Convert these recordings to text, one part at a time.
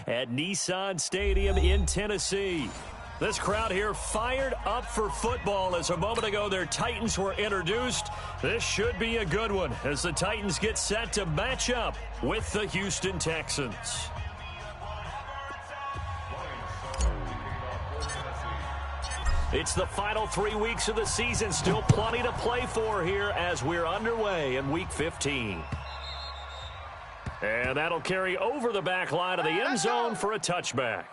at Nissan Stadium in Tennessee. This crowd here fired up for football as a moment ago their Titans were introduced. This should be a good one as the Titans get set to match up with the Houston Texans. It's the final 3 weeks of the season. Still plenty to play for here as we're underway in Week 15. And that'll carry over the back line of the end zone for a touchback.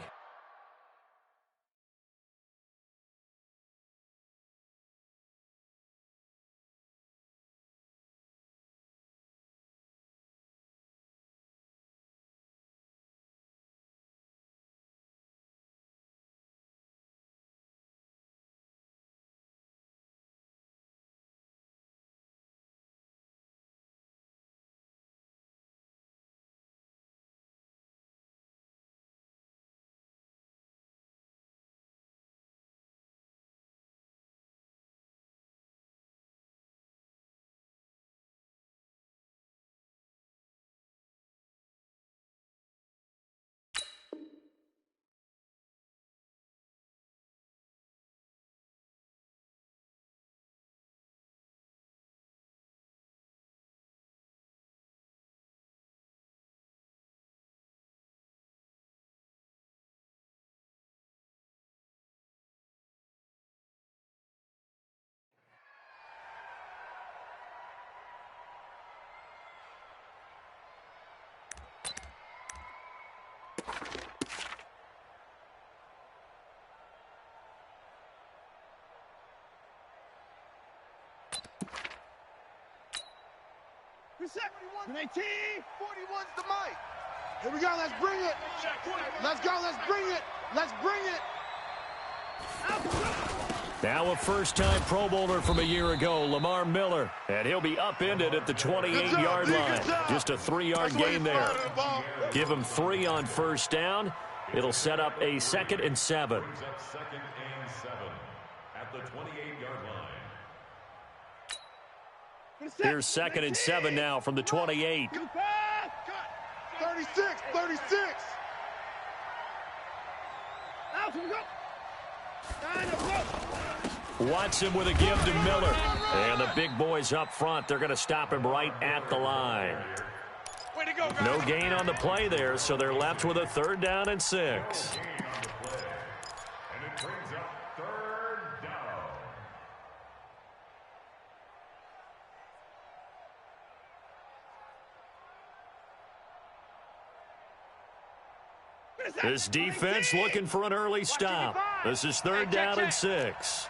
Reset. 19. 41's the mic. Here we go. Let's bring it. Let's go. Let's bring it. Let's bring it. Now a first-time Pro Bowler from a year ago, Lamar Miller. And he'll be upended at the 28-yard line. Just a 3-yard gain there. Give him 3 on first down. It'll set up a 2nd and 7. Second and 7 at the 28-yard line. Here's 2nd and 7 now from the 28. 36, 36. Watson with a give to Miller. And the big boys up front, they're going to stop him right at the line. No gain on the play there, so they're left with a 3rd down and 6. This defense looking for an early stop. This is 3rd down and 6.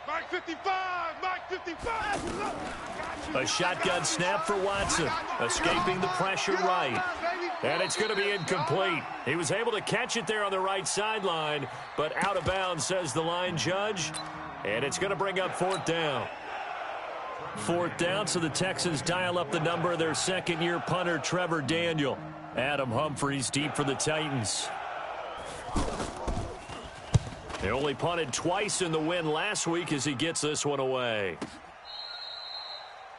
Mike 55, Mike 55. A shotgun snap for Watson, escaping the pressure right. And it's going to be incomplete. He was able to catch it there on the right sideline, but out of bounds, says the line judge. And it's going to bring up 4th down. 4th down, so the Texans dial up the number of their 2nd-year punter, Trevor Daniel. Adam Humphries deep for the Titans. They only punted twice in the win last week as he gets this one away.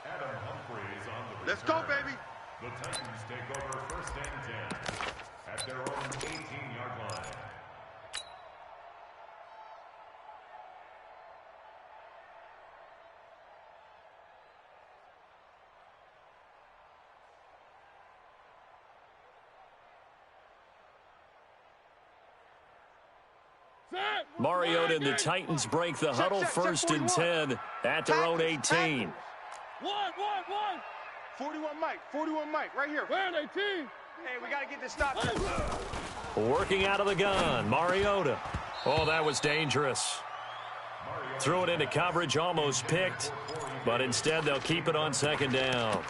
Adam Humphries on the Let's go, baby. The Titans take over 1st and 10 at their own 18-yard line. Mariota and the Titans break the huddle 1st and 10 at their own 18. 41 Mike, right here. Where 18? Hey, we got to get this stop. Working out of the gun, Mariota. Oh, that was dangerous. Threw it into coverage, almost picked, but instead they'll keep it on 2nd down.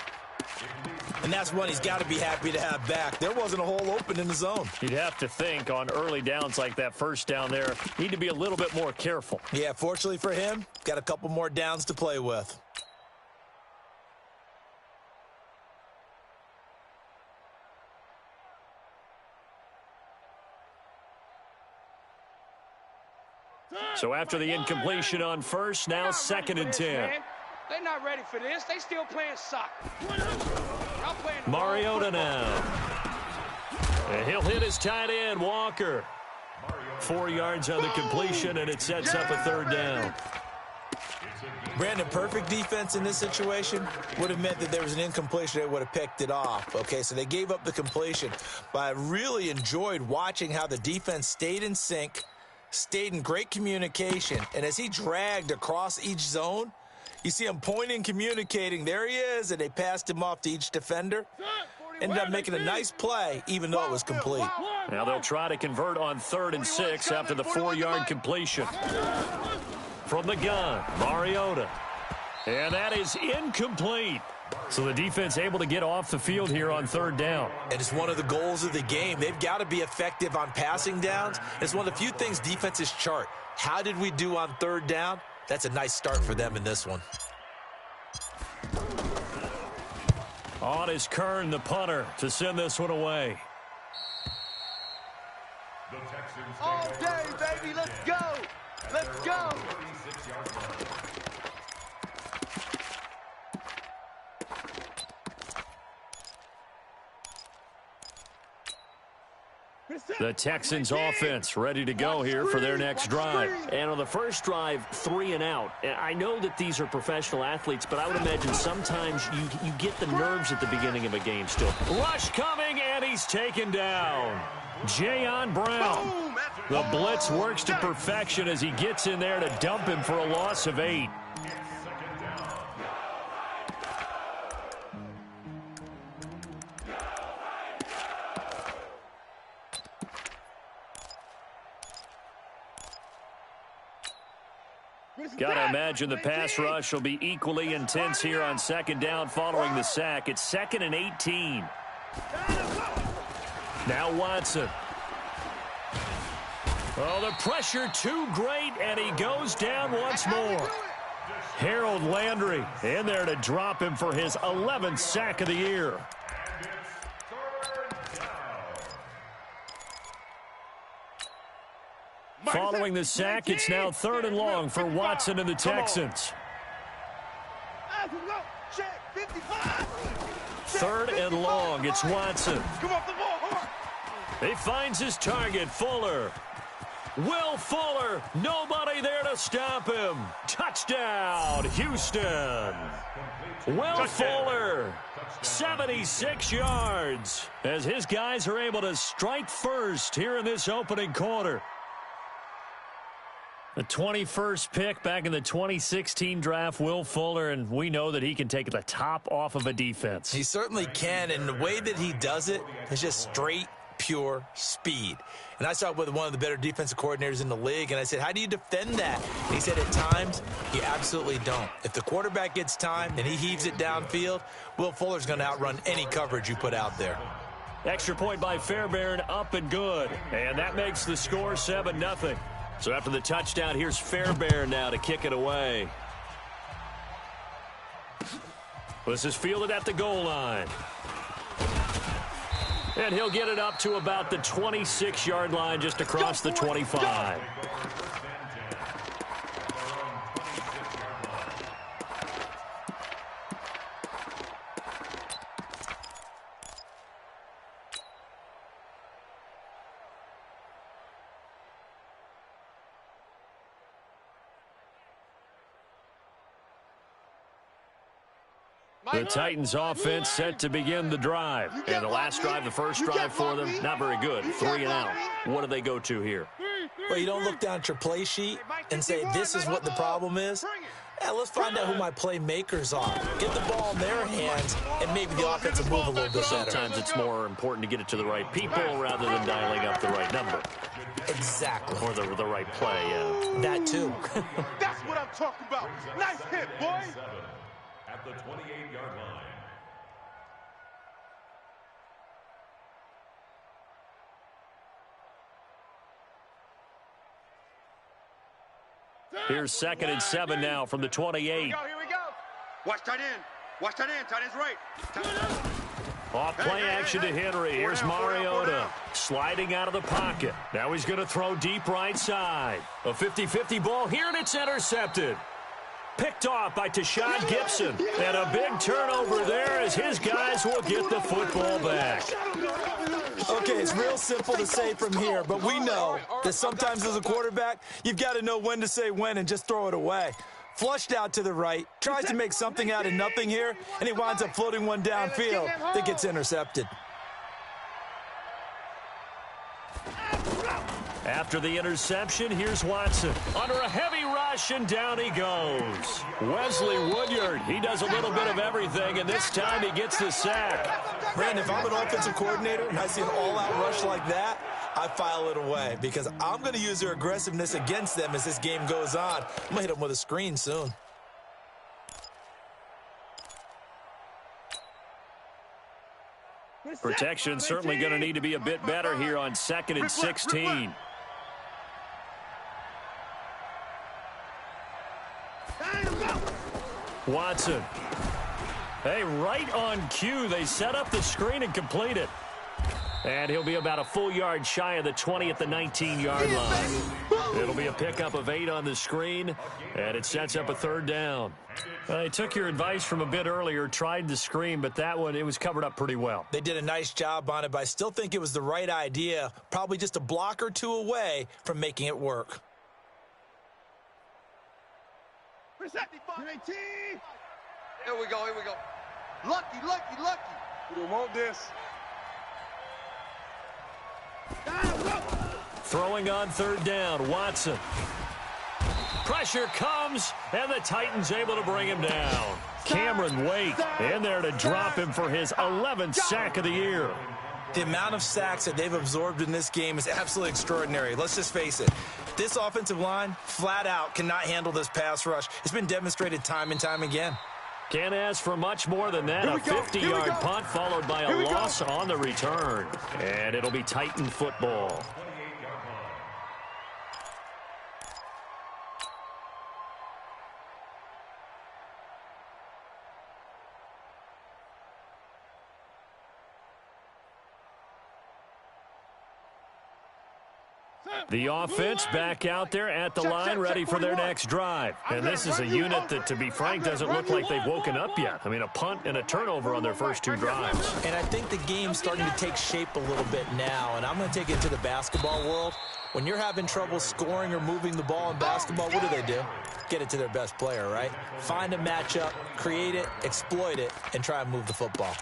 And that's one he's got to be happy to have back. There wasn't a hole open in the zone. You'd have to think on early downs like that 1st down there, need to be a little bit more careful. Yeah, fortunately for him, got a couple more downs to play with. So after the incompletion on first, now 2nd and 10. They're not ready for this. They still playing soccer. Mariota now. And he'll hit his tight end, Walker. 4 yards on the completion, and it sets up a third down. Brandon, perfect defense in this situation would have meant that there was an incompletion. They would have picked it off. Okay, so they gave up the completion. But I really enjoyed watching how the defense stayed in sync, stayed in great communication. And as he dragged across each zone, you see him pointing, communicating. There he is, and they passed him off to each defender. Ended up making a nice play, even though it was complete. Now they'll try to convert on 3rd and 6 after the 4-yard completion. From the gun, Mariota. And that is incomplete. So the defense able to get off the field here on 3rd down. And it's one of the goals of the game. They've got to be effective on passing downs. It's one of the few things defenses chart. How did we do on 3rd down? That's a nice start for them in this one. On is Kern, the punter, to send this one away. All day, baby. Let's go. Let's go. The Texans offense ready to go here for their next drive. And on the first drive, 3 and out. I know that these are professional athletes, but I would imagine sometimes you get the nerves at the beginning of a game still. Rush coming, and he's taken down. Jayon Brown. The blitz works to perfection as he gets in there to dump him for a loss of 8. Got to imagine the pass rush will be equally intense here on 2nd down following the sack. It's 2nd and 18. Now Watson. Oh, the pressure too great, and he goes down once more. Harold Landry in there to drop him for his 11th sack of the year. Following the sack, it's now 3rd and long for Watson and the Texans. 3rd and long, it's Watson. He finds his target, Fuller. Will Fuller, nobody there to stop him. Touchdown, Houston. Will Fuller, 76 yards, as his guys are able to strike first here in this opening quarter. The 21st pick back in the 2016 draft, Will Fuller, and we know that he can take the top off of a defense. He certainly can, and the way that he does it is just straight, pure speed. And I saw it with one of the better defensive coordinators in the league, and I said, how do you defend that? And he said, at times, you absolutely don't. If the quarterback gets time and he heaves it downfield, Will Fuller's going to outrun any coverage you put out there. Extra point by Fairbairn, up and good. And that makes the score 7-0. So after the touchdown, here's Fairbairn now to kick it away. This is fielded at the goal line. And he'll get it up to about the 26-yard line, just across the 25. The Titans offense set to begin the drive. And the last drive, the first drive for them, not very good. 3 and out. What do they go to here? Well, you don't look down at your play sheet and say, this is what the problem is. Yeah, let's find out who my playmakers are. Get the ball in their hands, and maybe the offense will move a little bit better. Sometimes it's more important to get it to the right people rather than dialing up the right number. Exactly. Or the right play, yeah. That, too. That's what I'm talking about. Nice hit, boy. At the 28-yard line. Here's 2nd and 7 now from the 28. Here we go. Watch tight end. Watch tight end. Tight end's right. Off play action to Henry. Here's Mariota sliding out of the pocket. Now he's going to throw deep right side. A 50-50 ball here, and it's intercepted. Picked off by Tashad Gibson. And a big turnover there as his guys will get the football back. Okay, it's real simple to say from here, but we know that sometimes as a quarterback, you've got to know when to say when and just throw it away. Flushed out to the right, tries to make something out of nothing here, and he winds up floating one downfield that gets intercepted. After the interception, here's Watson. Under a heavy rush, and down he goes. Wesley Woodyard, he does a little bit of everything, and this time he gets the sack. Brandon, if I'm an offensive coordinator and I see an all-out rush like that, I file it away because I'm going to use their aggressiveness against them as this game goes on. I'm going to hit them with a screen soon. Protection certainly going to need to be a bit better here on 2nd and 16. Watson. Hey, right on cue, they set up the screen and complete it. And he'll be about a full yard shy of the 20 at the 19-yard line. It'll be a pickup of 8 on the screen, and it sets up a 3rd down. I took your advice from a bit earlier, tried the screen, but that one, it was covered up pretty well. They did a nice job on it, but I still think it was the right idea, probably just a block or two away from making it work. Here we go, here we go. Lucky, lucky, lucky. We don't want this. Throwing on 3rd down, Watson. Pressure comes, and the Titans able to bring him down. Cameron Wake in there to drop him for his 11th sack of the year. The amount of sacks that they've absorbed in this game is absolutely extraordinary. Let's just face it. This offensive line, flat out, cannot handle this pass rush. It's been demonstrated time and time again. Can't ask for much more than that. A 50-yard punt followed by a loss on the return. And it'll be Titan football. The offense back out there at the line, ready for their next drive. And this is a unit that, to be frank, doesn't look like they've woken up yet. I mean, a punt and a turnover on their first 2 drives. And I think the game's starting to take shape a little bit now, and I'm going to take it to the basketball world. When you're having trouble scoring or moving the ball in basketball, what do? Get it to their best player, right? Find a matchup, create it, exploit it, and try and move the football.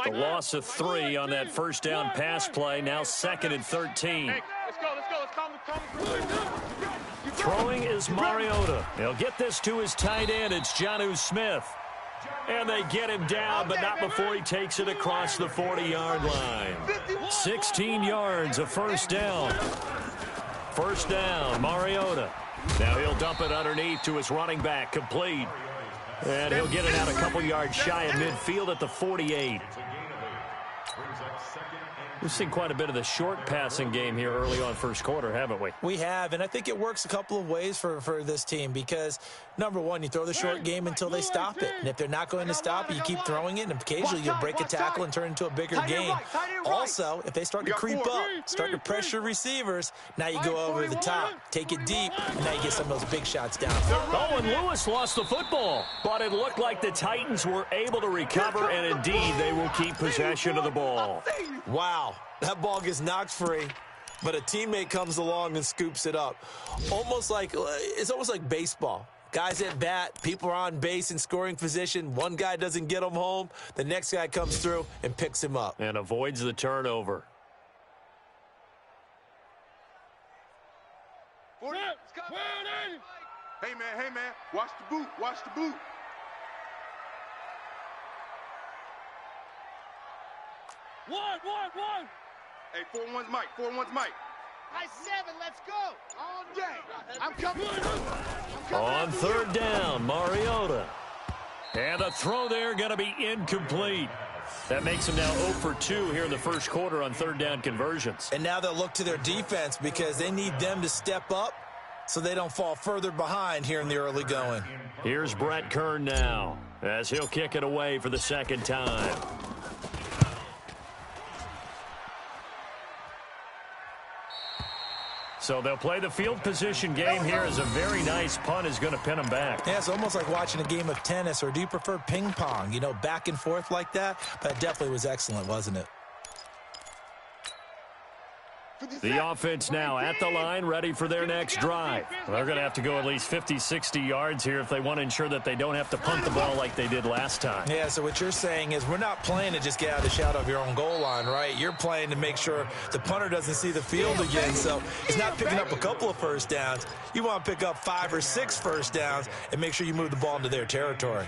The loss of 3 on that first down pass play, now 2nd and 13. Hey, let's go, let's go. Throwing is Mariota. He'll get this to his tight end. It's Jonnu Smith. And they get him down, but not before he takes it across the 40-yard line. 16 yards, a first down. First down, Mariota. Now he'll dump it underneath to his running back, complete. And he'll get it out a couple yards shy of midfield at the 48. We've seen quite a bit of the short passing game here early on first quarter, haven't we? We have, and I think it works a couple of ways for this team because, number one, you throw the short game until they stop it. And if they're not going to stop it, you keep throwing it, and occasionally you'll break a tackle and turn it into a bigger game. Also, if they start to creep up, start to pressure receivers, now you go over the top, take it deep, and now you get some of those big shots down. Oh, and Lewis lost the football, but it looked like the Titans were able to recover, and indeed they will keep possession of the ball. Wow, that ball gets knocked free, but a teammate comes along and scoops it up. It's almost like baseball. Guys at bat, people are on base in scoring position. One guy doesn't get him home. The next guy comes through and picks him up. And avoids the turnover. Hey, man, watch the boot, watch the boot. One. Hey, 4-1's Mike. 4-1's Mike. High 7, let's go. All day. I'm coming. On third down, Mariota. And the throw there going to be incomplete. That makes him now 0 for 2 here in the first quarter on third down conversions. And now they'll look to their defense because they need them to step up so they don't fall further behind here in the early going. Here's Brett Kern now as he'll kick it away for the second time. So they'll play the field position game here as a very nice punt is going to pin them back. Yeah, it's almost like watching a game of tennis, or do you prefer ping pong? You know, back and forth like that? But it definitely was excellent, wasn't it? The offense now at the line, ready for their next drive. They're going to have to go at least 50, 60 yards here if they want to ensure that they don't have to punt the ball like they did last time. Yeah, so what you're saying is we're not playing to just get out of the shadow of your own goal line, right? You're playing to make sure the punter doesn't see the field again. So he's not picking up a couple of first downs. You want to pick up 5 or 6 first downs and make sure you move the ball into their territory.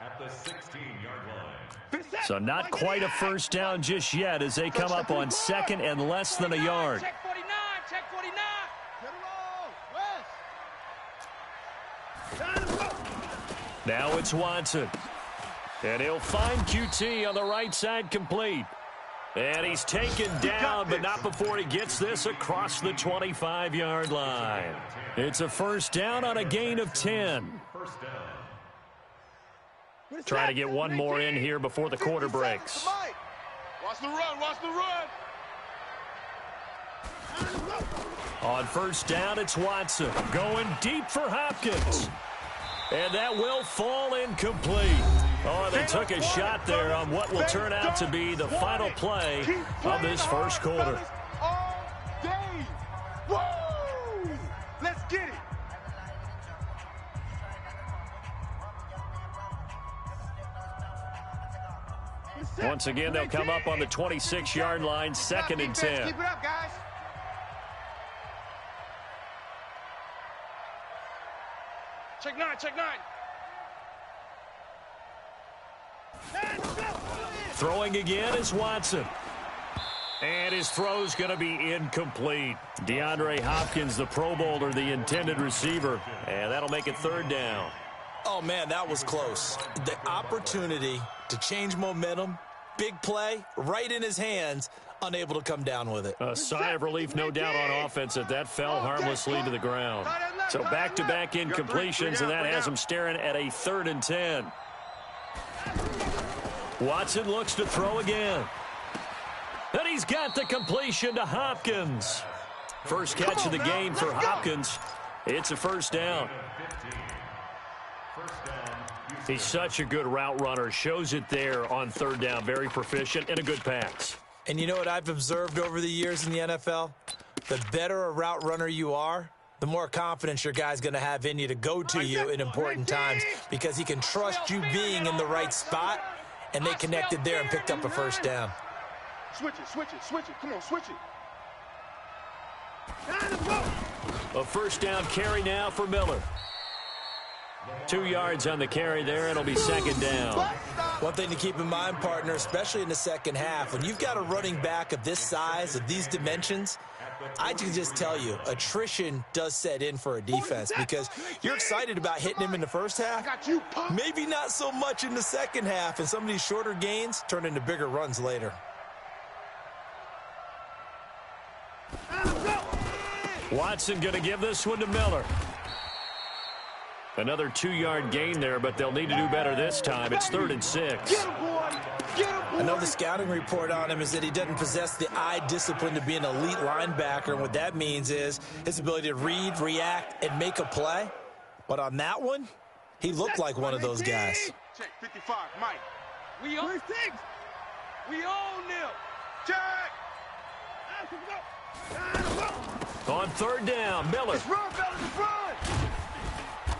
At the 16-yard line. So not quite a first down just yet as they come up on second and less than a yard. Check 49. Check 49. Now it's Watson. And he'll find QT on the right side complete. And he's taken down, but not before he gets this across the 25-yard line. It's a first down on a gain of 10. First down. Try to get one more in here before the quarter breaks. Watch the run. Watch the run. On first down, it's Watson going deep for Hopkins. And that will fall incomplete. Oh, they took a shot there on what will turn out to be the final play of this first quarter. All day. Woo! Let's get it. Once again, they'll come up on the 26-yard line, second and 10. Keep it up, guys. Check 9. Throwing again is Watson. And his throw's going to be incomplete. DeAndre Hopkins, the Pro Bowler, the intended receiver. And that'll make it third down. Oh, man, that was close. The opportunity to change momentum, big play, right in his hands, unable to come down with it. A sigh of relief, no doubt, on offense that that fell harmlessly to the ground. So back-to-back incompletions, and that has him staring at a third and 10. Watson looks to throw again. And he's got the completion to Hopkins. First catch of the game for Hopkins. It's a first down. He's such a good route runner. Shows it there on third down. Very proficient and a good pass. And you know what I've observed over the years in the NFL? The better a route runner you are, the more confidence your guy's going to have in you to go to you in important times because he can trust you being in the right spot, and they connected there and picked up a first down. Switch it. Come on, switch it. A first down carry now for Miller. 2 yards on the carry there. It'll be second down. One thing to keep in mind, partner, especially in the second half, when you've got a running back of this size, of these dimensions, I can just tell you, attrition does set in for a defense because you're excited about hitting him in the first half. Maybe not so much in the second half, and some of these shorter gains turn into bigger runs later. Watson going to give this one to Miller. Another 2-yard gain there, but they'll need to do better this time. It's third and 6. I know the scouting report on him is that he doesn't possess the eye discipline to be an elite linebacker, and what that means is his ability to read, react, and make a play. But on that one, he looked like one of those guys. Check 55, Mike. We own them. Check. On third down, Miller. Let's run, fellas, let's run.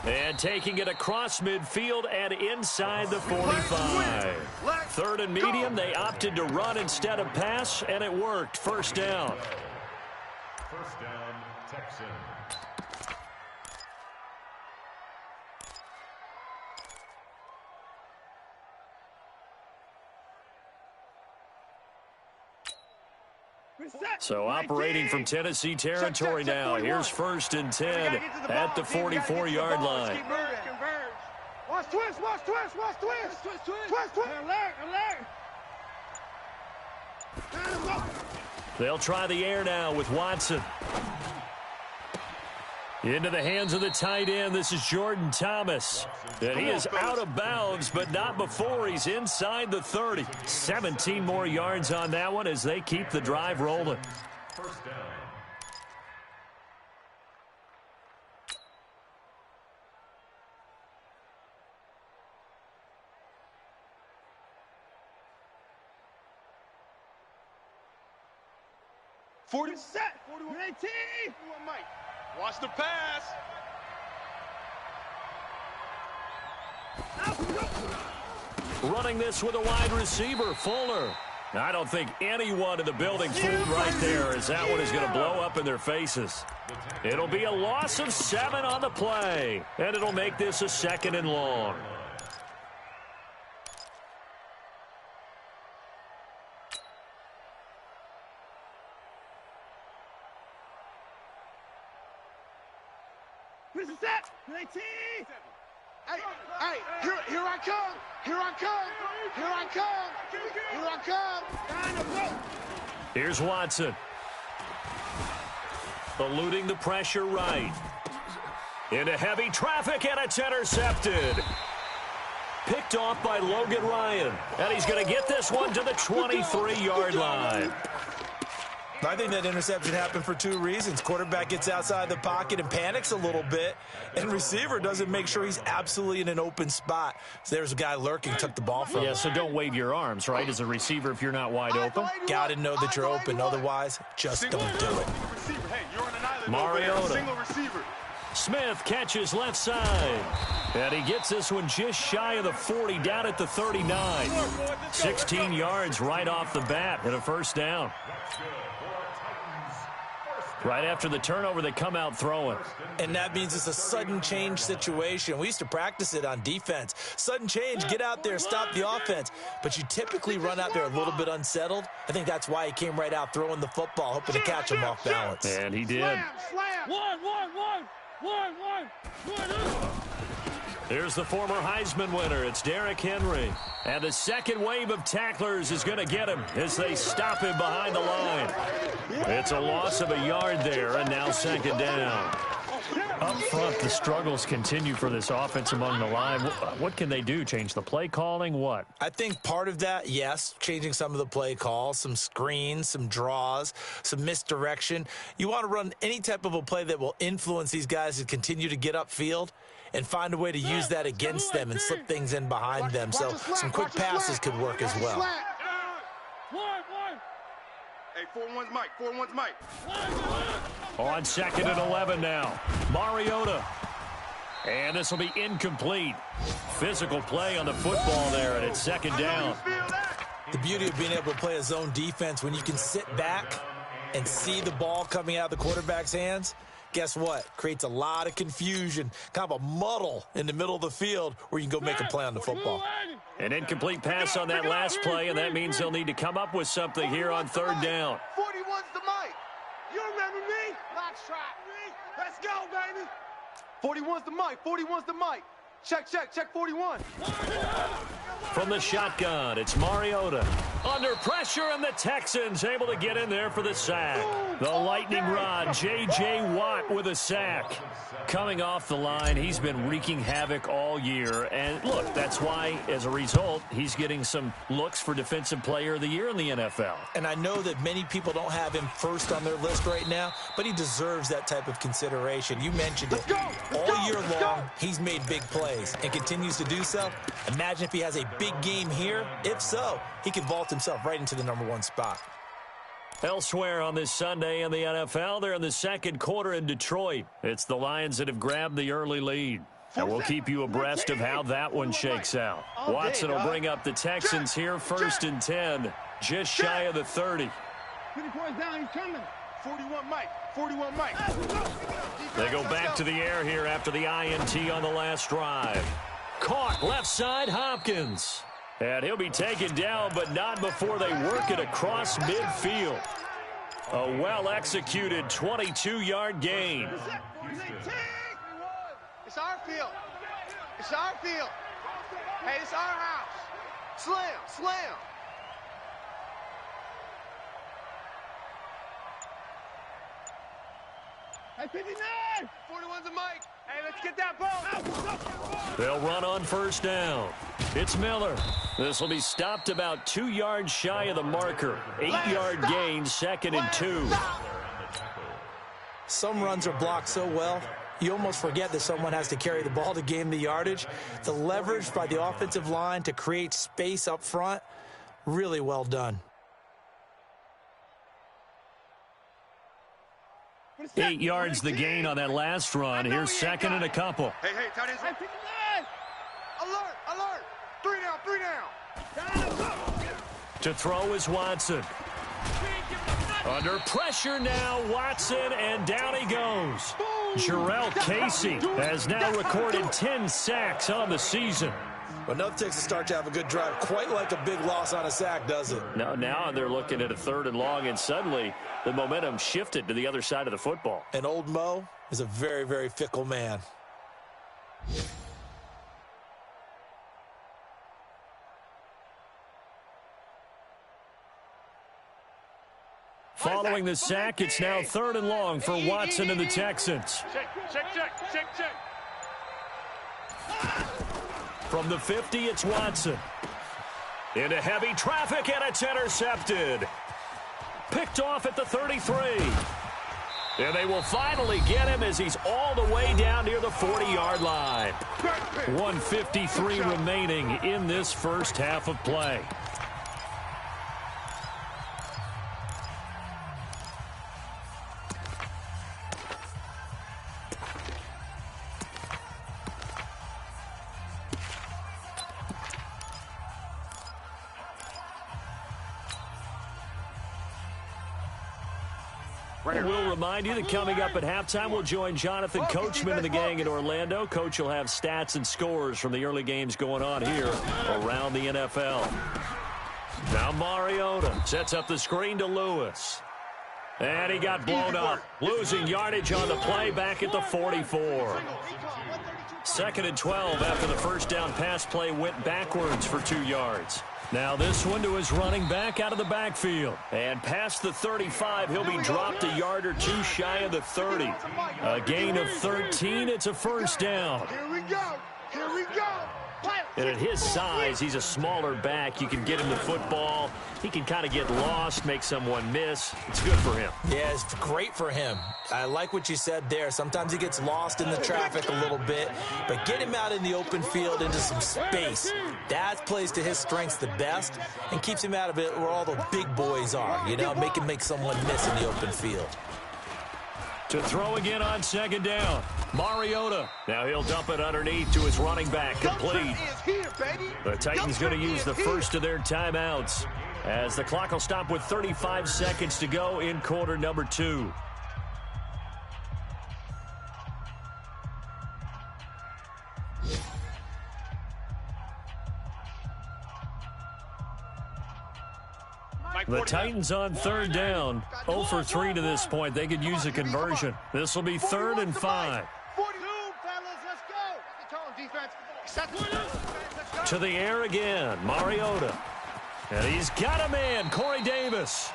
And taking it across midfield and inside the 45. Third and medium, they opted to run instead of pass, and it worked. First down. First down, Texans. So operating from Tennessee territory now. Here's 1st and 10 at the 44-yard line. Watch twist, watch twist, watch twist. Twist, twist. Alert. They'll try the air now with Watson. Into the hands of the tight end. This is Jordan Thomas. And he is out of bounds, but not before he's inside the 30. 17 more yards on that one as they keep the drive rolling. First down. Set. 41 18. Mike. Watch the pass. Running this with a wide receiver, Fuller. I don't think anyone in the building fooled right there, as that one is going to blow up in their faces. It'll be a loss of 7 on the play, and it'll make this a 2nd and long. Set. 19. Hey, here I come. Here's Watson. Eluding the pressure right. Into heavy traffic, and it's intercepted. Picked off by Logan Ryan. And he's going to get this one to the 23-yard line. I think that interception happened for 2 reasons. Quarterback gets outside the pocket and panics a little bit, and receiver doesn't make sure he's absolutely in an open spot. So there's a guy lurking, took the ball from him. Yeah, so don't wave your arms, right, as a receiver if you're not wide open. Got to know that you're open. Otherwise, just don't do it. Mariota. Smith catches left side. And he gets this one just shy of the 40, down at the 39. 16 yards right off the bat and a 1st down. Right after the turnover, they come out throwing. And that means it's a sudden change situation. We used to practice it on defense. Sudden change, get out there, stop the offense. But you typically run out there a little bit unsettled. I think that's why he came right out throwing the football, hoping to catch him off balance. And he did. One. Here's the former Heisman winner. It's Derrick Henry. And the second wave of tacklers is going to get him as they stop him behind the line. It's a loss of a yard there, and now 2nd down. Up front, the struggles continue for this offense among the line. What can they do? Change the play calling? What? I think part of that, yes, changing some of the play calls, some screens, some draws, some misdirection. You want to run any type of a play that will influence these guys to continue to get upfield and find a way to use that against them and slip things in behind them. So some quick passes could work as well. Hey, 4-1's Mike. 4-1's Mike. On 2nd and 11 now. Mariota. And this will be incomplete. Physical play on the football there, and it's 2nd down. The beauty of being able to play a zone defense, when you can sit back and see the ball coming out of the quarterback's hands, guess what? Creates a lot of confusion, kind of a muddle in the middle of the field where you can go make a play on the football. An incomplete pass on that last play, and that means they'll need to come up with something here on 3rd down. 41's the Mike. You remember me? Box trap. Let's go, baby. 41's the Mike. 41's the Mike. Check 41. From the shotgun, it's Mariota. Under pressure, and the Texans able to get in there for the sack. The lightning rod, J.J. Watt with a sack. Coming off the line, he's been wreaking havoc all year. And look, that's why, as a result, he's getting some looks for Defensive Player of the Year in the NFL. And I know that many people don't have him first on their list right now, but he deserves that type of consideration. You mentioned it. All year long, he's made big plays and continues to do so. Imagine if he has a big game here. If so, he could vault himself right into the #1 spot. Elsewhere on this Sunday in the NFL, they're in the 2nd quarter in Detroit. It's the Lions that have grabbed the early lead. And we'll keep you abreast of how that one shakes out. Watson will bring up the Texans here, 1st and 10, just shy of the 30. 20 points down, he's coming. 41 Mike. 41 Mike. They go back to the air here after the INT on the last drive. Caught left side, Hopkins. And he'll be taken down, but not before they work it across midfield. A well-executed 22-yard gain. It's our field. It's our field. Hey, it's our house. Slam, slam. Hey, 59! 41's a mic. Hey, let's get that ball. They'll run on first down. It's Miller. This will be stopped about 2 yards shy of the marker. 8-yard gain, 2nd and 2. Some runs are blocked so well, you almost forget that someone has to carry the ball to gain the yardage. The leverage by the offensive line to create space up front, really well done. 8 yards the gain on that last run. Here's 2nd and a couple. Hey, tight end. Alert, alert. 3 down. To throw is Watson. Under pressure now, Watson, and down he goes. Jarrell Casey has now recorded 10 sacks on the season. But enough takes to start to have a good drive. Quite like a big loss on a sack, does it? Now they're looking at a 3rd and long, and suddenly the momentum shifted to the other side of the football. And old Mo is a very, very fickle man. Following the sack, it's now 3rd and long for Watson and the Texans. Check. From the 50, it's Watson. Into heavy traffic, and it's intercepted. Picked off at the 33. And they will finally get him as he's all the way down near the 40-yard line. 1:53 remaining in this first half of play. We'll remind you that coming up at halftime, we'll join Jonathan Coachman and the gang in Orlando. Coach will have stats and scores from the early games going on here around the NFL. Now Mariota sets up the screen to Lewis. And he got blown up, losing yardage on the play back at the 44. 2nd and 12 after the first down pass play went backwards for 2 yards. Now this one to his running back out of the backfield. And past the 35, he'll be dropped a yard or two shy of the 30. A gain of 13, it's a first down. Here we go. And at his size, he's a smaller back. You can get him the football. He can kind of get lost, make someone miss. It's good for him. Yeah, it's great for him. I like what you said there. Sometimes he gets lost in the traffic a little bit, but get him out in the open field into some space. That plays to his strengths the best and keeps him out of it where all the big boys are, you know, make someone miss in the open field. To throw again on 2nd down. Mariota. Now he'll dump it underneath to his running back. Complete. The Titans going to use the first of their timeouts as the clock will stop with 35 seconds to go in quarter number 2. The Titans on 3rd down. 0 for 3 to this point. They could use a conversion. This will be 3rd and 5. 42, fellas, let's go. To the air again, Mariota. And he's got a man, Corey Davis.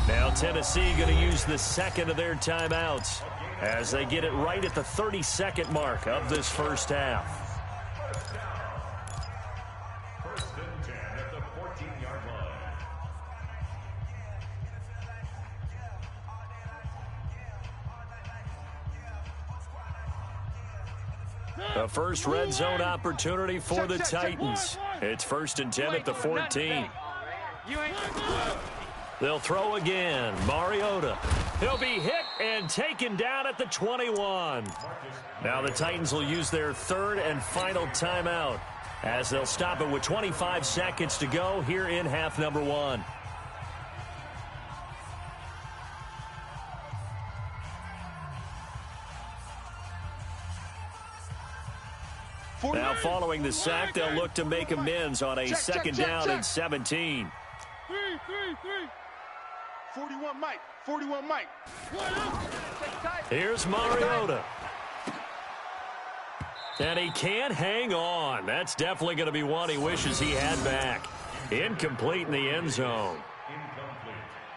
Now Tennessee going to use the 2nd of their timeouts as they get it right at the 32nd mark of this first half. The first red zone opportunity for the Titans. It's 1st and 10 at the 14. They'll throw again. Mariota. He'll be hit and taken down at the 21. Now the Titans will use their 3rd and final timeout as they'll stop it with 25 seconds to go here in half number 1. Now following the sack, they'll look to make amends on a 2nd down and 17. 41, Mike. 41 Mike. Here's Mariota. And he can't hang on. That's definitely going to be one he wishes he had back. Incomplete in the end zone.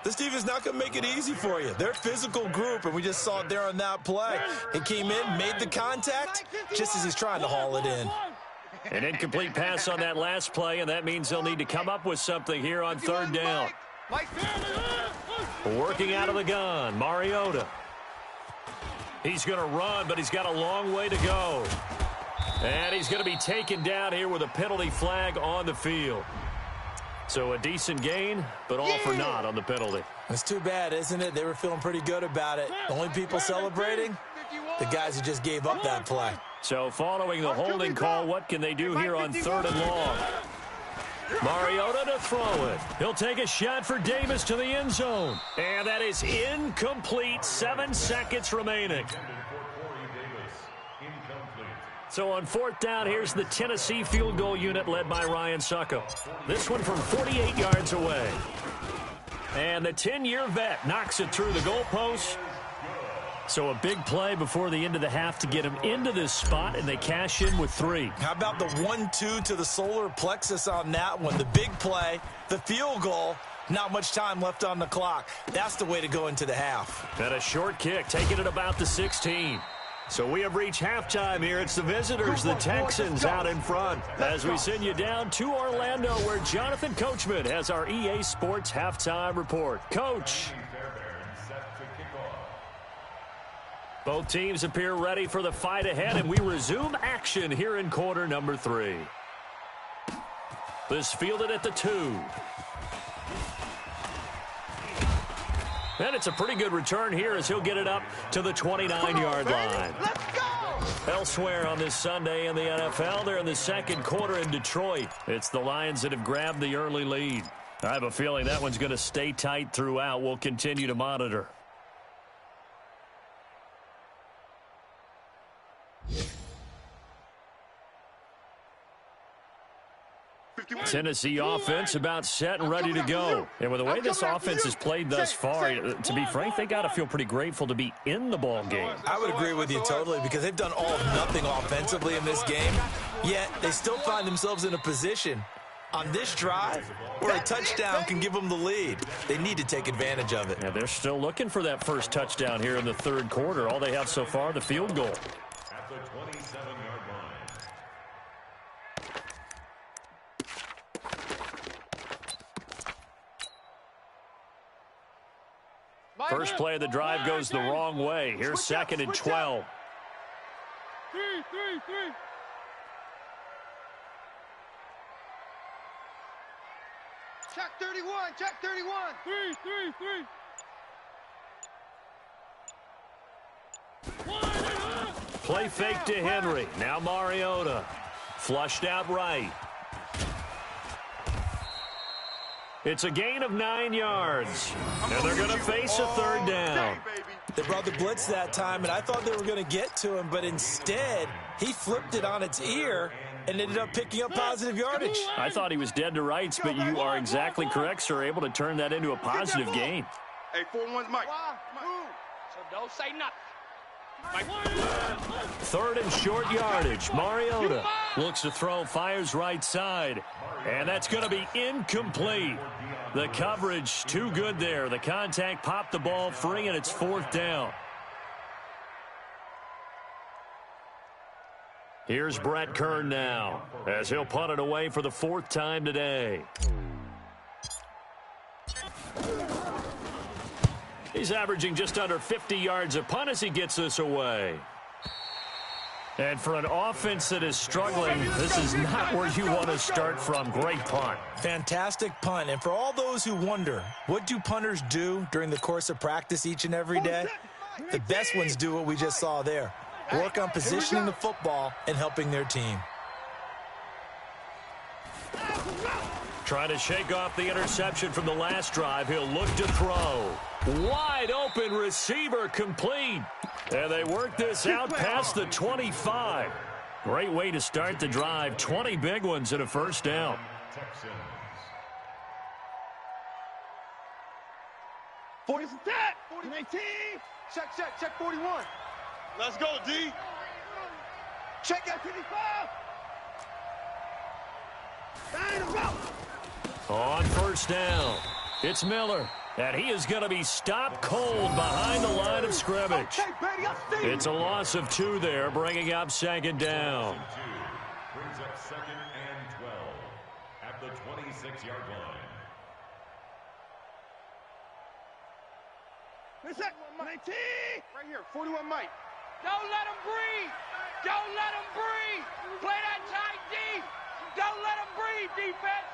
This team is not going to make it easy for you. They're a physical group, and we just saw it there on that play. He came in, made the contact, just as he's trying to haul it in. An incomplete pass on that last play, and that means they'll need to come up with something here on third down. Working out of the gun, Mariota. He's going to run, but he's got a long way to go. And he's going to be taken down here with a penalty flag on the field. So a decent gain, but all for naught on the penalty. It's too bad, isn't it? They were feeling pretty good about it. The only people celebrating, the guys who just gave up that play. So following the holding call, what can they do here on third and long? Mariota to throw it. He'll take a shot for Davis to the end zone. And that is incomplete. 7 seconds remaining. So on fourth down, here's the Tennessee field goal unit led by Ryan Succo. This one from 48 yards away. And the 10-year vet knocks it through the goalpost. So a big play before the end of the half to get him into this spot, and they cash in with 3. How about the 1-2 to the solar plexus on that one? The big play, the field goal, not much time left on the clock. That's the way to go into the half. And a short kick, taking it about the 16. So we have reached halftime here. It's the visitors, the Texans, out in front. As we send you down to Orlando, where Jonathan Coachman has our EA Sports halftime report. Coach. Both teams appear ready for the fight ahead, and we resume action here in quarter number 3. This fielded at the 2. And it's a pretty good return here as he'll get it up to the 29-yard line. Let's go! Elsewhere on this Sunday in the NFL, they're in the second quarter in Detroit. It's the Lions that have grabbed the early lead. I have a feeling that one's going to stay tight throughout. We'll continue to monitor. Tennessee offense about set and ready to go. And with the way this offense has played thus far, to be frank, they got to feel pretty grateful to be in the ball game. I would agree with you totally, because they've done all of nothing offensively in this game, yet they still find themselves in a position on this drive where a touchdown can give them the lead. They need to take advantage of it. Yeah, they're still looking for that first touchdown here in the third quarter. All they have so far, the field goal. At the 27-yard line. First play of the drive goes the wrong way. Here's second and 12. Check 31, check 31. 3. Play fake to Henry. Now Mariota. Flushed out right. It's a gain of 9 yards. And they're going to face a third down. They brought the blitz that time, and I thought they were going to get to him, but instead, he flipped it on its ear and ended up picking up positive yardage. I thought he was dead to rights, but you are exactly correct, sir. Able to turn that into a positive gain. Hey, 4-1's Mike. So don't say nothing. Third and short yardage. Mariota looks to throw, fires right side. And that's going to be incomplete. The coverage too good there. The contact popped the ball free, and it's fourth down. Here's Brett Kern now as he'll punt it away for the 4th time today. He's averaging just under 50 yards a punt as he gets this away. And for an offense that is struggling, this is not where you want to start from. Great punt. Fantastic punt. And for all those who wonder, what do punters do during the course of practice each and every day? The best ones do what we just saw there. Work on positioning the football and helping their team. Trying to shake off the interception from the last drive. He'll look to throw. Wide open receiver complete. And they work this out past the 25. Great way to start the drive. 20 big ones and a first down. 40 that. 40 19. Check 41. Let's go, D. Check out 55. On first down, it's Miller. And he is going to be stopped cold behind the line of scrimmage. It's a loss of 2 there, bringing up second down. Brings up 2nd and 12 at the 26-yard line. Right here, 41 Mike. Don't let him breathe. Don't let him breathe. Play that tight D. Don't let him breathe, defense.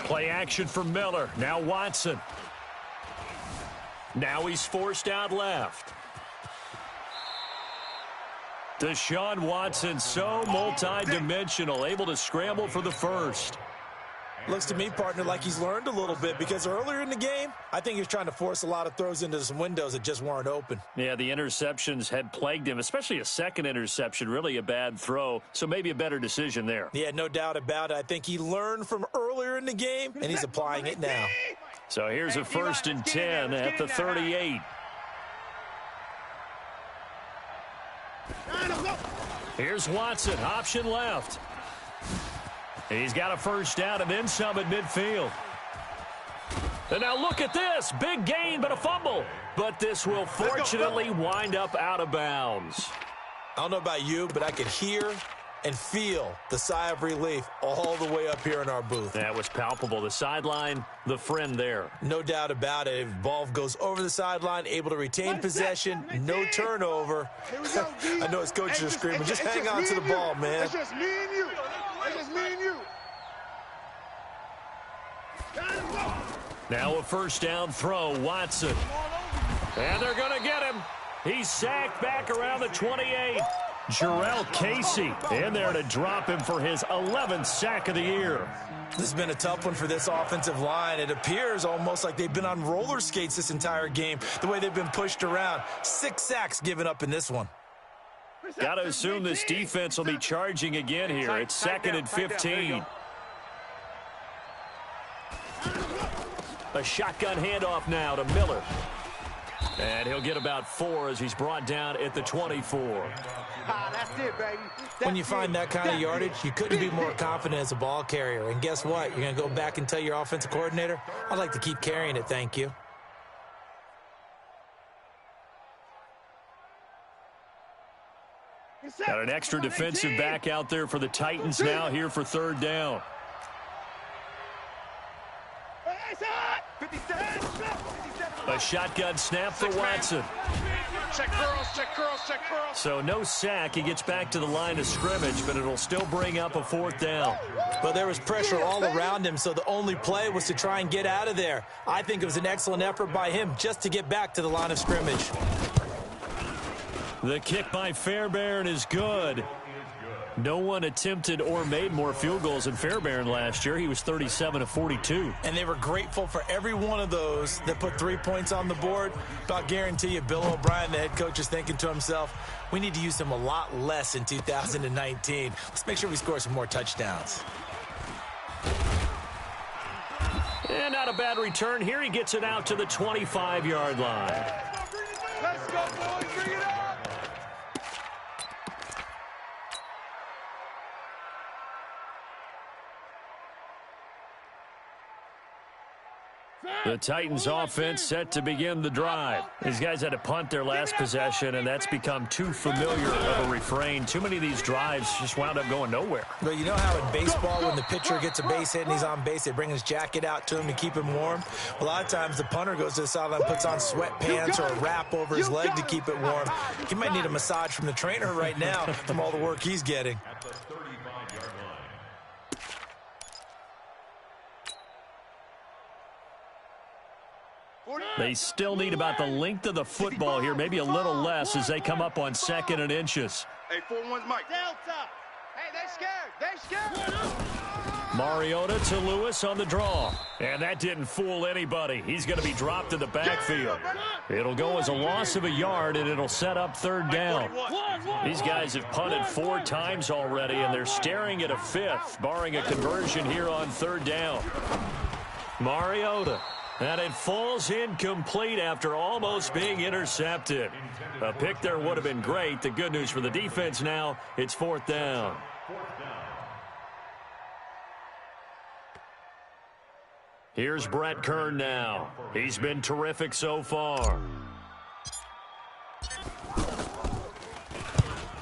Play action for Miller. Now Watson. Now he's forced out left. Deshaun Watson, so multi-dimensional, able to scramble for the first. Looks to me, partner, like he's learned a little bit because earlier in the game, I think he was trying to force a lot of throws into some windows that just weren't open. Yeah, the interceptions had plagued him, especially a second interception, really a bad throw, so maybe a better decision there. Yeah, no doubt about it. I think he learned from earlier in the game, and he's applying it now. So here's a 1st and 10 at the 38. Here's Watson, option left. He's got a first down and then some at midfield. And now look at this. Big gain, but a fumble. But this will fortunately wind up out of bounds. I don't know about you, but I could hear and feel the sigh of relief all the way up here in our booth. That was palpable. The sideline, the friend there. No doubt about it. If ball goes over the sideline, able to retain possession, no turnover. I know his coaches are screaming, just hang on to the ball, man. It's just me and you. It's just me and you. Now a first down throw, Watson. And they're going to get him. He's sacked back around the 28. Jarrell Casey in there to drop him for his 11th sack of the year. This has been a tough one for this offensive line. It appears almost like they've been on roller skates this entire game, the way they've been pushed around. 6 sacks given up in this one. Got to assume this defense will be charging again here. It's 2nd and 15. A shotgun handoff now to Miller. And he'll get about 4 as he's brought down at the 24. That's it, baby. When you find that kind of yardage, you couldn't be more confident as a ball carrier. And guess what? You're going to go back and tell your offensive coordinator, I'd like to keep carrying it, thank you. Got an extra defensive back out there for the Titans now here for 3rd down. A shotgun snap for Watson. Check curls, check curls, check curls. So no sack. He gets back to the line of scrimmage, but it'll still bring up a 4th down. But there was pressure all around him, so the only play was to try and get out of there. I think it was an excellent effort by him just to get back to the line of scrimmage. The kick by Fairbairn is good. No one attempted or made more field goals than Fairbairn last year. He was 37 of 42. And they were grateful for every one of those that put 3 points on the board. But I'll guarantee you, Bill O'Brien, the head coach, is thinking to himself, we need to use him a lot less in 2019. Let's make sure we score some more touchdowns. And not a bad return here. He gets it out to the 25-yard line. Let's go, boys. Bring it up. The Titans offense set to begin the drive. These guys had to punt their last possession, and that's become too familiar of a refrain. Too many of these drives just wound up going nowhere. But you know how in baseball, when the pitcher gets a base hit and he's on base, they bring his jacket out to him to keep him warm? A lot of times the punter goes to the sideline, puts on sweatpants or a wrap over his leg to keep it warm. He might need a massage from the trainer right now from all the work he's getting. At the 35-yard line. They still need about the length of the football here, maybe a little less as they come up on 2nd and inches. Hey, 4-1's Mike. Delta. Hey, they scared. They scared. Mariota to Lewis on the draw. And that didn't fool anybody. He's going to be dropped in the backfield. It'll go as a loss of a yard, and it'll set up third down. These guys have punted 4 times already, and they're staring at a 5th, barring a conversion here on third down. Mariota. And it falls incomplete after almost being intercepted. A pick there would have been great. The good news for the defense now, it's 4th down. Here's Brett Kern now. He's been terrific so far.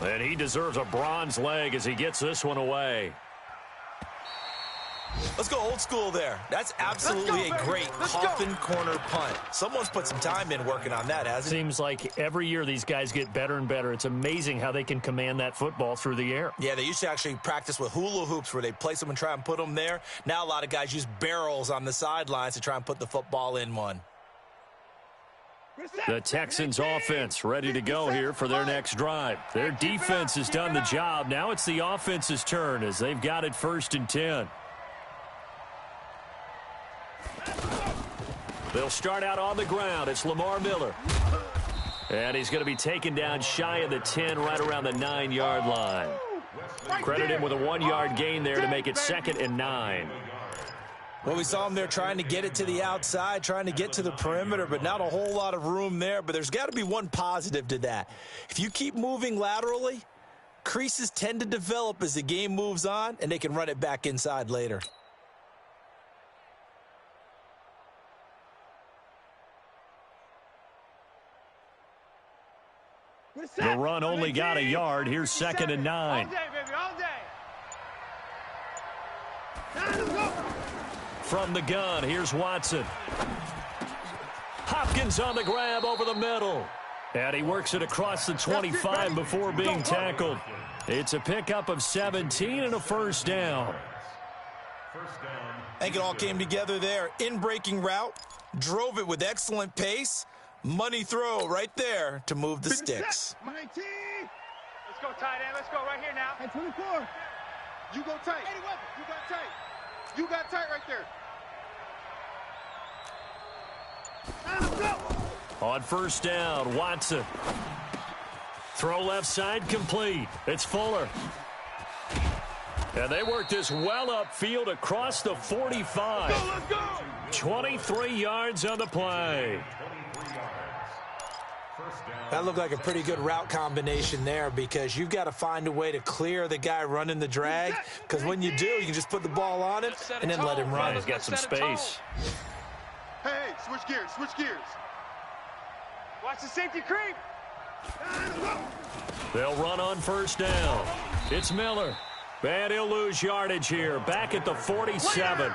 And he deserves a bronze leg as he gets this one away. Let's go old school there. That's absolutely a great coffin corner punt. Someone's put some time in working on that, hasn't it? Seems like every year these guys get better and better. It's amazing how they can command that football through the air. Yeah, they used to actually practice with hula hoops where they place them and try and put them there. Now a lot of guys use barrels on the sidelines to try and put the football in one. The Texans offense ready to go here for their next drive. Their defense has done the job. Now it's the offense's turn as they've got it 1st and 10. They'll start out on the ground. It's Lamar Miller. And he's going to be taken down shy of the 10, right around the 9-yard line. Credit him with a 1-yard gain there to make it 2nd and 9. Well, we saw him there trying to get it to the outside, trying to get to the perimeter, but not a whole lot of room there. But there's got to be one positive to that. If you keep moving laterally, creases tend to develop as the game moves on, and they can run it back inside later. The run only got a yard. Here's 2nd and 9. All day, baby, all day. From the gun, here's Watson. Hopkins on the grab over the middle. And he works it across the 25 before being tackled. It's a pickup of 17 and a 1st down. I think it all came together there. In-breaking route, drove it with excellent pace. Money throw right there to move the sticks. 19. Let's go, tight end. Let's go right here now. Hey, 24. You go tight. You got tight. You got tight right there. Let's go. On 1st down, Watson. Throw left side complete. It's Fuller. And they work this well upfield across the 45. Let's go. 23 yards on the play. That looked like a pretty good route combination there because you've got to find a way to clear the guy running the drag, because when you do, you can just put the ball on him and then let him run. He's got some space. Hey, switch gears, switch gears. Watch the safety creep. They'll run on 1st down. It's Miller. And he'll lose yardage here. Back at the 47.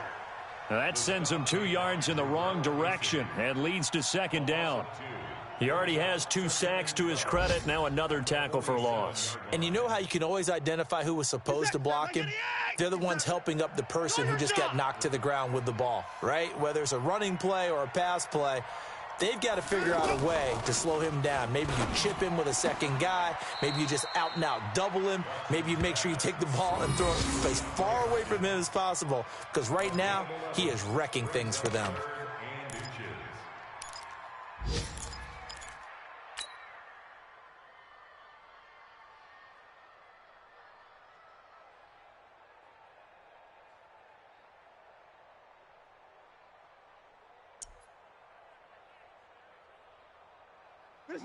Now that sends him 2 yards in the wrong direction and leads to 2nd down. He already has 2 sacks to his credit. Now another tackle for loss. And you know how you can always identify who was supposed to block him? They're the ones helping up the person who just got knocked to the ground with the ball, right? Whether it's a running play or a pass play, they've got to figure out a way to slow him down. Maybe you chip him with a second guy. Maybe you just out and out double him. Maybe you make sure you take the ball and throw it as far away from him as possible, because right now he is wrecking things for them.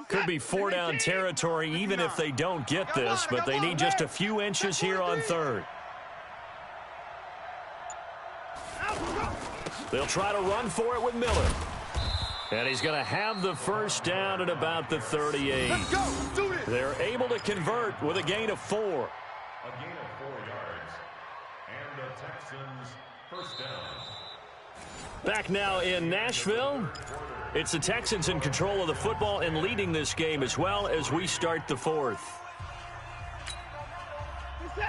Could be 4-down territory even if they don't get this, but they need just a few inches here on 3rd. They'll try to run for it with Miller. And he's going to have the 1st down at about the 38. Let's go. Do this. They're able to convert with a gain of 4. A gain of 4 yards. And the Texans 1st down. Back now in Nashville. It's the Texans in control of the football and leading this game as well as we start the 4th.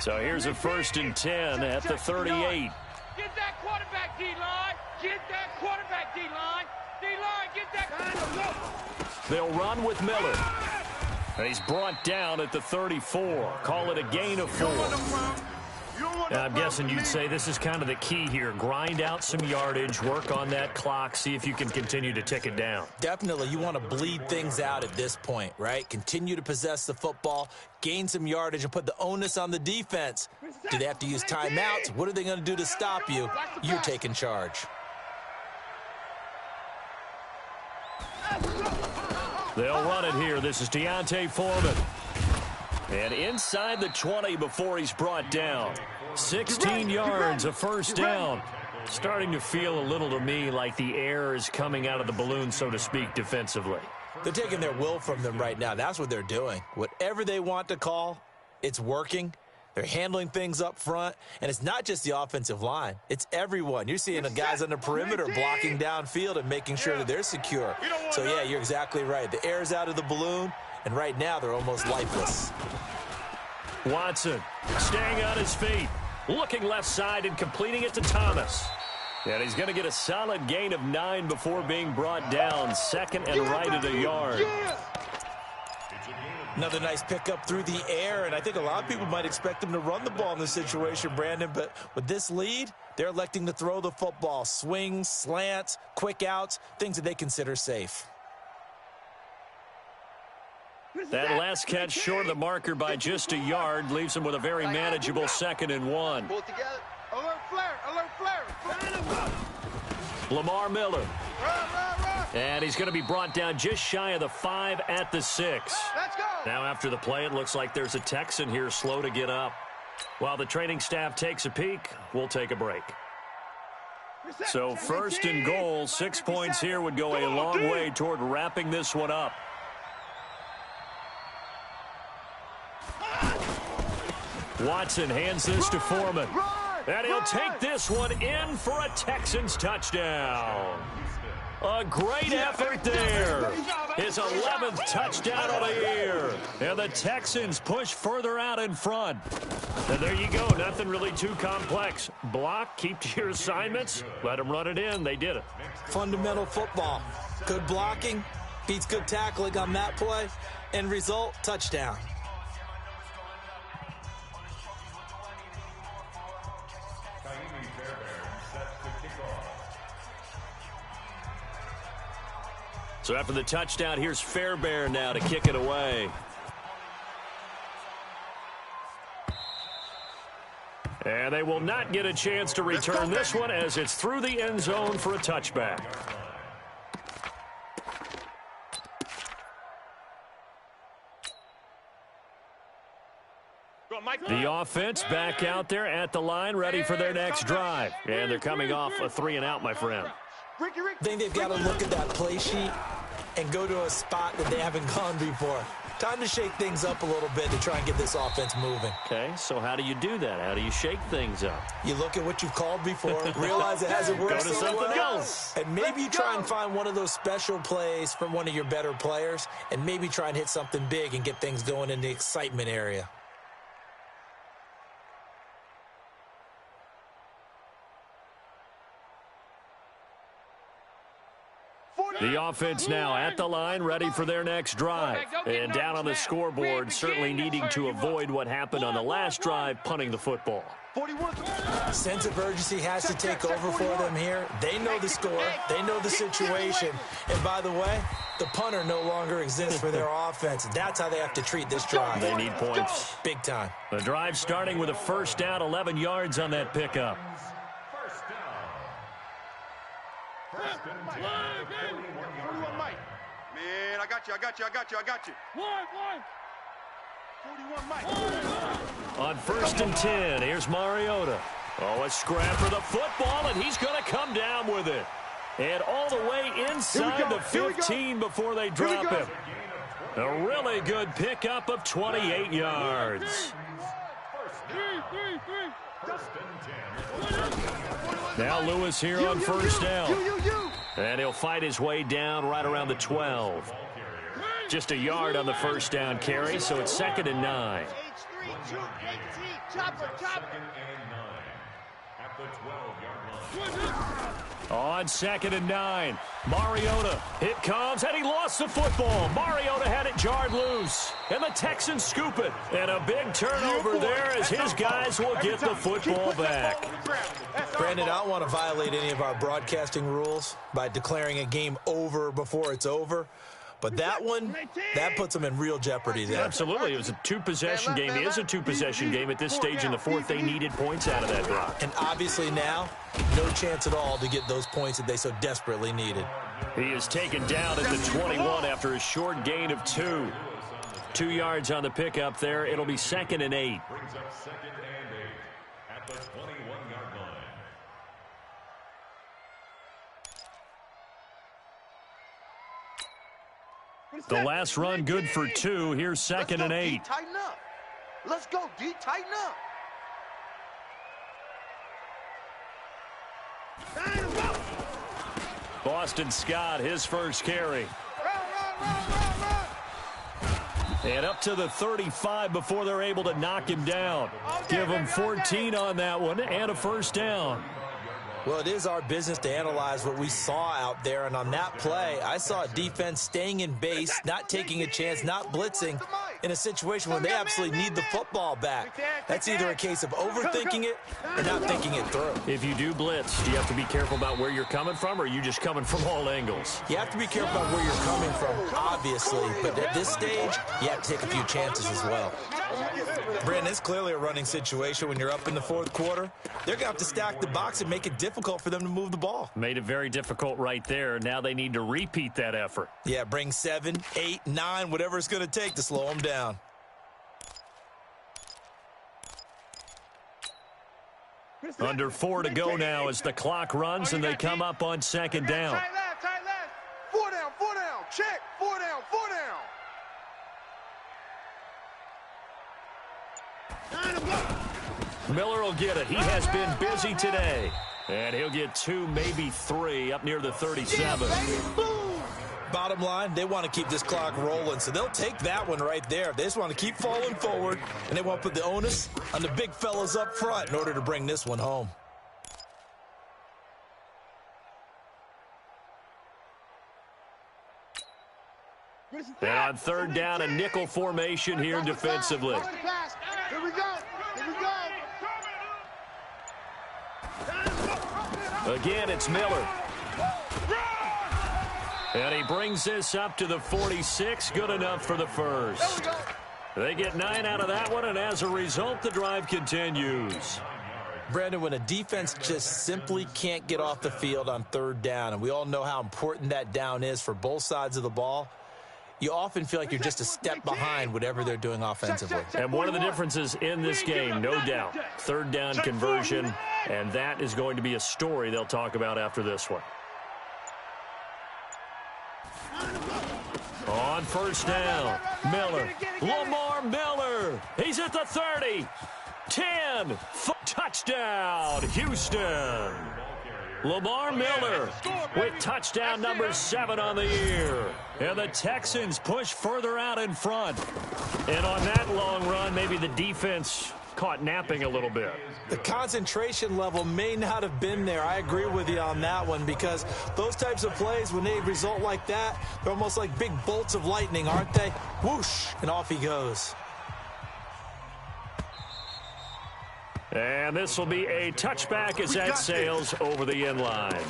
So here's a 1st and 10 at the 38. Get that quarterback D-line. Get that quarterback D-line. D-line, get that. They'll run with Miller. And he's brought down at the 34. Call it a gain of 4. I'm guessing you'd say this is kind of the key here. Grind out some yardage, work on that clock, see if you can continue to tick it down. Definitely, you want to bleed things out at this point, right? Continue to possess the football, gain some yardage, and put the onus on the defense. Do they have to use timeouts? What are they going to do to stop you? You're taking charge. They'll run it here. This is Deontay Foreman. And inside the 20 before he's brought down. 16 yards, a first down. Starting to feel a little to me like the air is coming out of the balloon, so to speak, defensively. They're taking their will from them right now. That's what they're doing. Whatever they want to call, it's working. They're handling things up front, and it's not just the offensive line. It's everyone. You're seeing the guys on the perimeter blocking downfield and making sure that they're secure. So, yeah, you're exactly right. The air's out of the balloon, and right now they're almost lifeless. Watson staying on his feet, looking left side and completing it to Thomas. And he's going to get a solid gain of 9 before being brought down. Second and right at a yard. Another nice pickup through the air, and I think a lot of people might expect them to run the ball in this situation, Brandon, but with this lead, they're electing to throw the football. Swings, slants, quick outs, things that they consider safe. That last catch short of the marker by just a yard leaves him with a very manageable 2nd and 1. Pull it together. Alert flare, alert flare. Lamar Miller. Run. And he's going to be brought down just shy of the 5 at the 6. Let's go. Now after the play, it looks like there's a Texan here slow to get up. While the training staff takes a peek, we'll take a break. So 1st and goal, 6 points here would go a long way toward wrapping this one up. Watson hands this to Foreman. And he'll take this one in for a Texans touchdown. A great effort there. His 11th touchdown of the year. And the Texans push further out in front. And there you go. Nothing really too complex. Block, keep to your assignments, let them run it in. They did it. Fundamental football. Good blocking, beats good tackling on that play. End result, touchdown. So after the touchdown, here's Fairbairn now to kick it away. And they will not get a chance to return this one as it's through the end zone for a touchback. The offense back out there at the line, ready for their next drive. And they're coming off a 3-and-out, my friend. I think they've got to look at that play sheet and go to a spot that they haven't gone before. Time to shake things up a little bit to try and get this offense moving. Okay, so how do you do that? How do you shake things up? You look at what you've called before, realize it hasn't worked Go to something else. And maybe you try and find one of those special plays from one of your better players, and maybe try and hit something big and get things going in the excitement area. The offense now at the line, ready for their next drive. And down on the scoreboard, certainly needing to avoid what happened on the last drive, punting the football. Sense of urgency has to take over for them here. They know the score. They know the situation. And by the way, the punter no longer exists for their offense. That's how they have to treat this drive. They need points. Big time. The drive starting with a first down, 11 yards on that pickup. Man, I got you. 41 Mike. On 1st and 10, here's Mariota. Oh, a scrap for the football, and he's going to come down with it. And all the way inside the 15 before they drop him. A really good pickup of 28 yards. Now Lewis here on first down. And he'll fight his way down right around the 12. Just a yard on the first down carry, so it's 2nd and 9. On 2nd and 9, Mariota, it comes, and he lost the football. Mariota had it jarred loose, and the Texans scoop it. And a big turnover there as his guys will get the football back. Brandon, I don't want to violate any of our broadcasting rules by declaring a game over before it's over. But that one, that puts them in real jeopardy there. Absolutely. It was a two-possession game. It is a two-possession game at this stage in the fourth. They needed points out of that drive. And obviously now, no chance at all to get those points that they so desperately needed. He is taken down at the 21 after a short gain of 2. 2 yards on the pickup there. It'll be 2nd and 8. Brings up 2nd and 8 at the 21-yard line. The last run good for 2. Here's 2nd and 8. Tighten up. Let's go, D. Tighten up. Boston Scott, his first carry. And up to the 35 before they're able to knock him down. Give him 14 on that one and a first down. Well, it is our business to analyze what we saw out there, and on that play, I saw a defense staying in base, not taking a chance, not blitzing, in a situation where they absolutely need the football back. That's either a case of overthinking it or not thinking it through. If you do blitz, do you have to be careful about where you're coming from, or are you just coming from all angles? You have to be careful about where you're coming from, obviously, but at this stage, you have to take a few chances as well. Brandon, it's clearly a running situation when you're up in the fourth quarter. They're going to have to stack the box and make it difficult for them to move the ball. Made it very difficult right there. Now they need to repeat that effort. Yeah, bring 7, 8, 9, whatever it's going to take to slow them down. Under 4 to go now as the clock runs and they come up on 2nd down. Tight left. 4 down. Check. 4 down. Miller will get it. He has been busy today. And he'll get 2, maybe 3 up near the 37. Bottom line, they want to keep this clock rolling, so they'll take that one right there. They just want to keep falling forward, and they want to put the onus on the big fellas up front in order to bring this one home. And on 3rd down, a nickel formation here defensively. Here we go. Again, it's Miller. And he brings this up to the 46. Good enough for the first. They get 9 out of that one, and as a result, the drive continues. Brandon, when a defense just simply can't get off the field on 3rd down, and we all know how important that down is for both sides of the ball, you often feel like you're just a step behind whatever they're doing offensively. And one of the differences in this game, no doubt, 3rd down conversion, and that is going to be a story they'll talk about after this one. On 1st down, Miller. Lamar Miller. He's at the 30. 10. Touchdown, Houston. Lamar Miller with touchdown number 7 on the year. And the Texans push further out in front. And on that long run, maybe the defense caught napping a little bit. The concentration level may not have been there. I agree with you on that one, because those types of plays, when they result like that, they're almost like big bolts of lightning, aren't they? Whoosh, and off he goes. And this will be a touchback as that sails over the end line.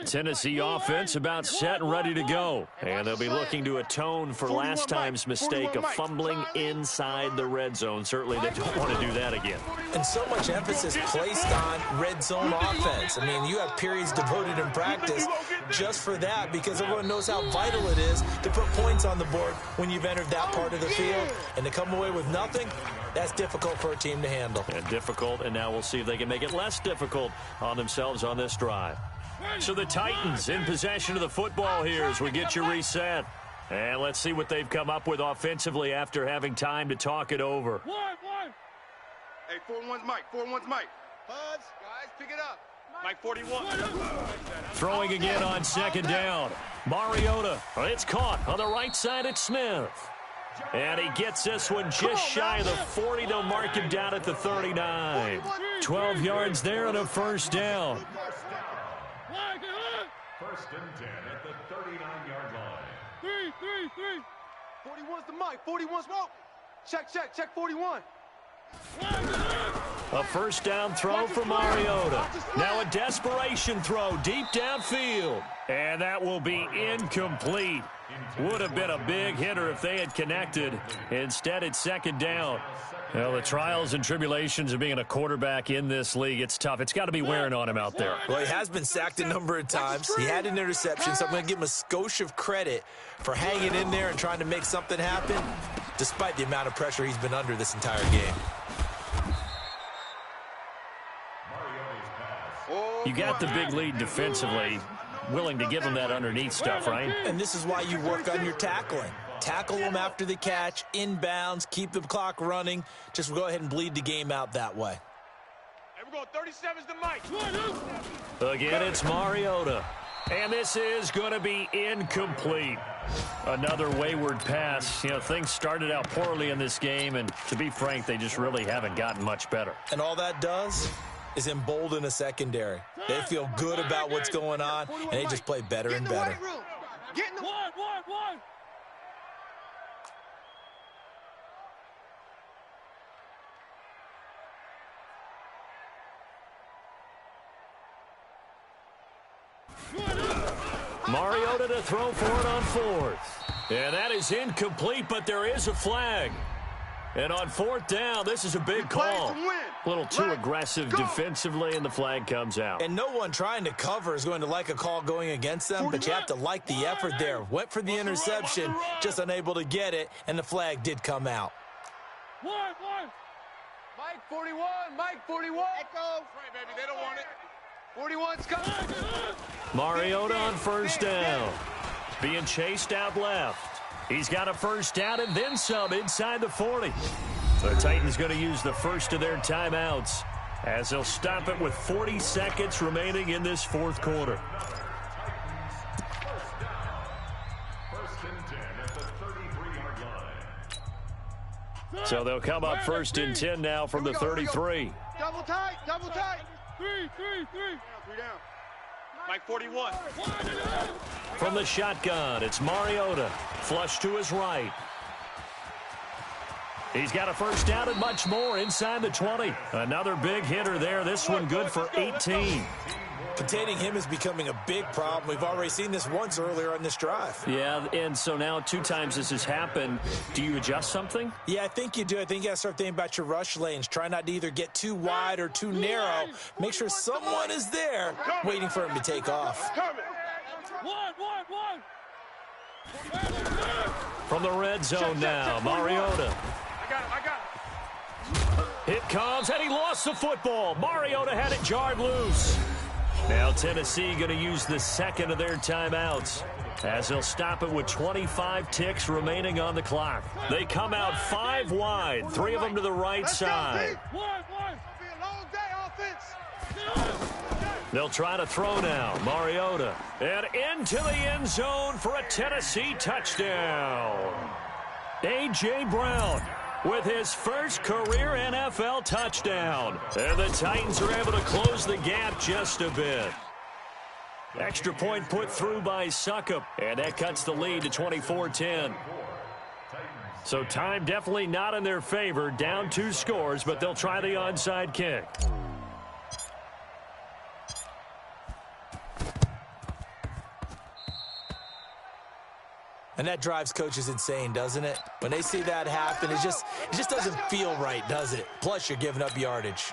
Tennessee offense about set and ready to go. And they'll be looking to atone for last time's mistake of fumbling inside the red zone. Certainly they don't want to do that again. And so much emphasis placed on red zone offense. I mean, you have periods devoted in practice just for that, because everyone knows how vital it is to put points on the board when you've entered that part of the field. And to come away with nothing, that's difficult for a team to handle. And difficult, and now we'll see if they can make it less difficult on themselves on this drive. So the Titans in possession of the football here as we get you reset. And let's see what they've come up with offensively after having time to talk it over. Hey, 4-1's Mike. 4-1's Mike. Huds, guys, pick it up. Mike 41. Throwing again on second down. Mariota. It's caught on the right side at Smith. And he gets this one just shy of the 40. They'll mark him down at the 39. 12 yards there and a first down. First and 10 at the 39-yard line. 41's the mic. 41's smoke. Check 41. A first down throw for Mariota. Now a desperation throw deep downfield. And that will be incomplete. Would have been a big hitter if they had connected. Instead, it's second down. Well, the trials and tribulations of being a quarterback in this league, it's tough. It's got to be wearing on him out there. Well, he has been sacked a number of times. He had an interception, so I'm going to give him a skosh of credit for hanging in there and trying to make something happen, despite the amount of pressure he's been under this entire game. You got the big lead defensively. Willing to give him that underneath stuff, right? And this is why you work on your tackling. Tackle them after the catch, inbounds, keep the clock running. Just go ahead and bleed the game out that way. Hey, we're going 37's the mic. Again, it's Mariota. And this is going to be incomplete. Another wayward pass. You know, things started out poorly in this game, and to be frank, they just really haven't gotten much better. And all that does is embolden a secondary. They feel good about what's going on, and they just play better and better. Get in the One. Mariota to throw for it on fourth. And that is incomplete, but there is a flag. And on fourth down, this is a big call. A little too aggressive defensively, and the flag comes out. And no one trying to cover is going to like a call going against them, but you have to like the effort there. Went for the interception, just unable to get it, and the flag did come out. One. Mike 41. Mike 41. Echo. Right, baby, they don't want it. 41's coming. Mariota on first down. Being chased out left. He's got a first down and then some inside the 40. The Titans going to use the first of their timeouts as they'll stop it with 40 seconds remaining in this fourth quarter. First and 10 at the 33-yard line. So they'll come up first and 10 now from the 33. Double tight. Three down. Mike 41. From the shotgun, it's Mariota. Flush to his right. He's got a first down and much more inside the 20. Another big hitter there. This one good for 18. Containing him is becoming a big problem. We've already seen this once earlier on this drive. Yeah, and so now 2 times this has happened. Do you adjust something? Yeah, I think you do. I think you got to start thinking about your rush lanes. Try not to either get too wide or too narrow. Make sure someone is there waiting for him to take off. One. From the red zone now, Mariota. I got him. It comes, and he lost the football. Mariota had it jarred loose. Now Tennessee going to use the second of their timeouts as they'll stop it with 25 ticks remaining on the clock. They come out 5 wide, 3 of them to the right side. They'll try to throw now. Mariota. And into the end zone for a Tennessee touchdown. A.J. Brown with his first career NFL touchdown. And the Titans are able to close the gap just a bit. Extra point put through by Suckup. And that cuts the lead to 24-10. So time definitely not in their favor. Down 2 scores, but they'll try the onside kick. And that drives coaches insane, doesn't it? When they see that happen, it just doesn't feel right, does it? Plus, you're giving up yardage.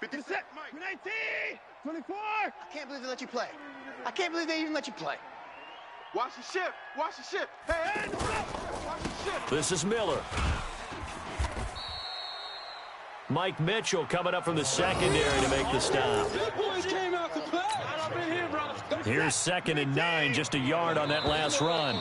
56, 19, 24. I can't believe they let you play. I can't believe they even let you play. Watch the ship. Watch the ship. Hey, watch the ship. This is Miller. Mike Mitchell coming up from the secondary to make the stop. Here's 2nd and 9, just a yard on that last run.